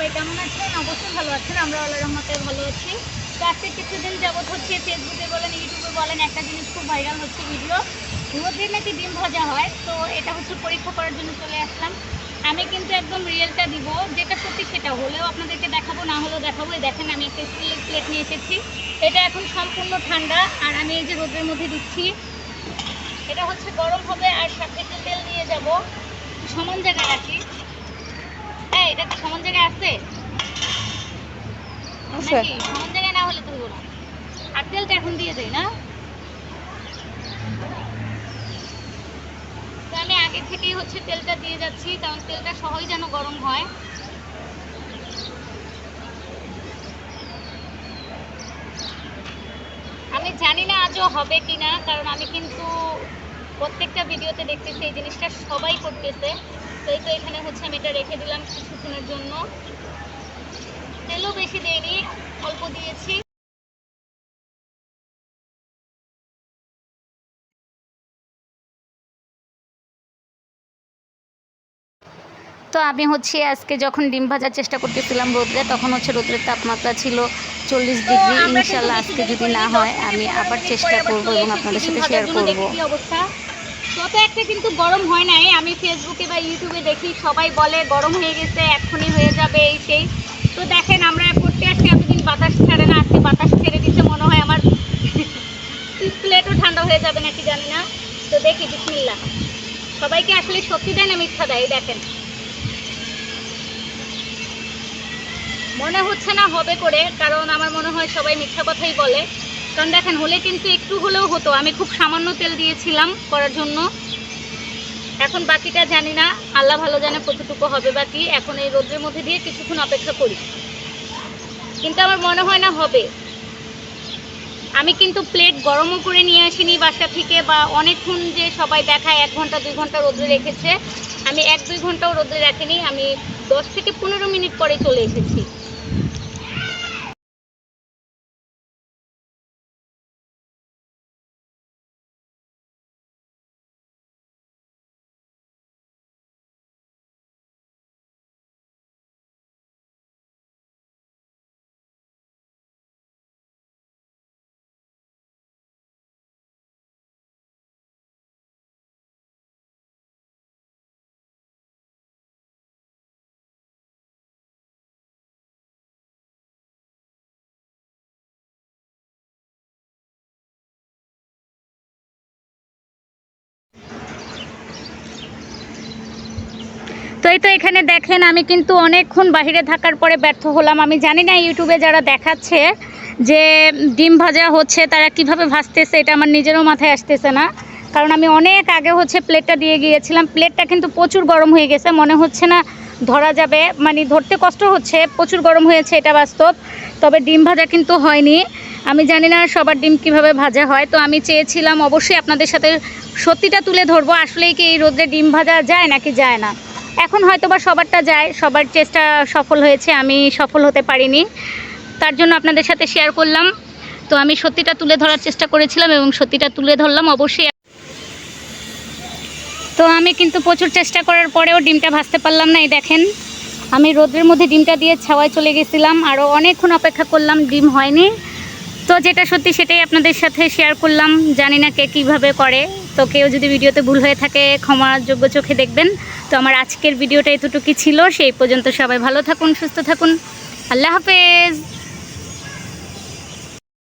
সবাই কেমন আছেন? অবশ্যই ভালো আছেন, আমরা আল্লাহর রহমতে ভালো আছি। তো আজকে কিছুদিন যাবত হচ্ছে ফেসবুকে বলেন, ইউটিউবে বলেন, একটা জিনিস খুব ভাইরাল হচ্ছে ভিডিও, রোদে নাকি ডিম ভাজা হয়। তো এটা হচ্ছে পরীক্ষা করার জন্য চলে আসলাম। আমি কিন্তু একদম রিয়েলটা দিব, যেটা সত্যি সেটা হলেও আপনাদেরকে দেখাবো, না হলেও দেখাবো। দেখেন আমি একটা স্টিলের প্লেট নিয়ে এসেছি, এটা এখন সম্পূর্ণ ঠান্ডা, আর আমি এই যে রোদের মধ্যে দিচ্ছি, এটা হচ্ছে গরম হবে। আর সাথে একটু তেল নিয়ে যাব, সমান জায়গায় রাখি। হ্যাঁ, এটা কি সমান জায়গায় আছে নাকি? সমান জায়গায় না হলে তো হলো না। আর তেলটা এখন দিয়ে দেই না, তো আমি আগে থেকেই হচ্ছে তেলটা দিয়ে যাচ্ছি, কারণ তেলটা সহজে যেন গরম হয়। আমি জানি না আজও হবে কিনা, কারণ আমি কিন্তু প্রত্যেকটা ভিডিওতে দেখতেছি এই জিনিসটা সবাই করতেছে। তো এই তো এখানে হচ্ছে আমি এটা রেখে দিলাম কিছুক্ষণের জন্য। তেলও বেশি দেয়নি, অল্প দিয়েছি। তো আমি হচ্ছে আজকে যখন ডিম ভাজার চেষ্টা করতেছিলাম রোদ্রে, তখন হচ্ছে রোদ্রের তাপমাত্রা ছিল 40 ডিগ্রি। ইনশাল্লাহ আজকে যদি না হয় আমি আবার চেষ্টা করব এবং আপনাদের সাথে শেয়ার করব। তত একটা কিন্তু গরম হয় নাই। আমি ফেসবুকে বা ইউটিউবে দেখি সবাই বলে গরম হয়ে গেছে, এক্ষুনি হয়ে যাবে এই সেই। তো দেখেন আমরা করতে আসছি, এতদিন বাতাস ছাড়ে না, আজকে বাতাস ছেড়ে দিচ্ছে, মনে হয় আমার প্লেটও ঠান্ডা হয়ে যাবে নাকি জানি না। তো দেখি, বিসমিল্লাহ। সবাইকে আসলে সত্যি দেয় না মিথ্যা দেয়, দেখেন মনে হচ্ছে না হবে করে, কারণ আমার মনে হয় সবাই মিথ্যা কথাই বলে। কারণ দেখেন হলে কিন্তু একটু হলেও হতো, আমি খুব সামান্য তেল দিয়েছিলাম করার জন্য। এখন বাকিটা জানি না, আল্লাহ ভালো জানে কতটুকু হবে বাকি। এখন এই রোদের মধ্যে দিয়ে কিছুক্ষণ অপেক্ষা করি, কিন্তু আমার মনে হয় না হবে। আমি কিন্তু প্লেট গরমও করে নিয়ে আসিনি বাসা থেকে, বা অনেকক্ষণ যে সবাই দেখায় 1 ঘন্টা 2 ঘন্টা রোদে রেখেছে, আমি 1-2 ঘন্টাও রোদে রাখিনি। আমি 10 থেকে 15 মিনিট পরে চলে এসেছি। তো এই তো এখানে দেখেন আমি কিন্তু অনেকক্ষণ বাহিরে থাকার পরে ব্যর্থ হলাম। আমি জানি না ইউটিউবে যারা দেখাচ্ছে যে ডিম ভাজা হচ্ছে তারা কিভাবে ভাজতেছে, এটা আমার নিজেরও মাথায় আসতেছে না। কারণ আমি অনেক আগে হচ্ছে প্লেটটা দিয়ে গিয়েছিলাম, প্লেটটা কিন্তু প্রচুর গরম হয়ে গেছে, মনে হচ্ছে না ধরা যাবে, মানে ধরতে কষ্ট হচ্ছে, প্রচুর গরম হয়েছে, এটা বাস্তব। তবে ডিম ভাজা কিন্তু হয়নি। আমি জানি না সবার ডিম কিভাবে ভাজা হয়। তো আমি চেয়েছিলাম অবশ্যই আপনাদের সাথে সত্যিটা তুলে ধরবো, আসলেই কি এই রোদে ডিম ভাজা যায় নাকি যায় না। এখন হয়তো বা সবারটা যায়, সবার চেষ্টা সফল হয়েছে, আমি সফল হতে পারিনি, তার জন্য আপনাদের সাথে শেয়ার করলাম। তো আমি সত্যিটা তুলে ধরার চেষ্টা করেছিলাম এবং সত্যিটা তুলে ধরলাম অবশ্যই। তো আমি কিন্তু প্রচুর চেষ্টা করার পরেও ডিমটা ভাজতে পারলাম না। এই দেখেন আমি রোদের মধ্যে ডিমটা দিয়ে ছাওয়ায় চলে গেছিলাম, আরও অনেকক্ষণ অপেক্ষা করলাম, ডিম হয়নি। তো যেটা সত্যি সেটাই আপনাদের সাথে শেয়ার করলাম। জানি না কে কীভাবে করে, তো কেউ যদি ভিডিওতে ভুল হয়ে থাকে ক্ষমাযোগ্য চোখে দেখবেন। তো আমার আজকের ভিডিওটা এতটুকুই ছিল, সেই পর্যন্ত সবাই ভালো থাকুন, সুস্থ থাকুন, আল্লাহ হাফেজ।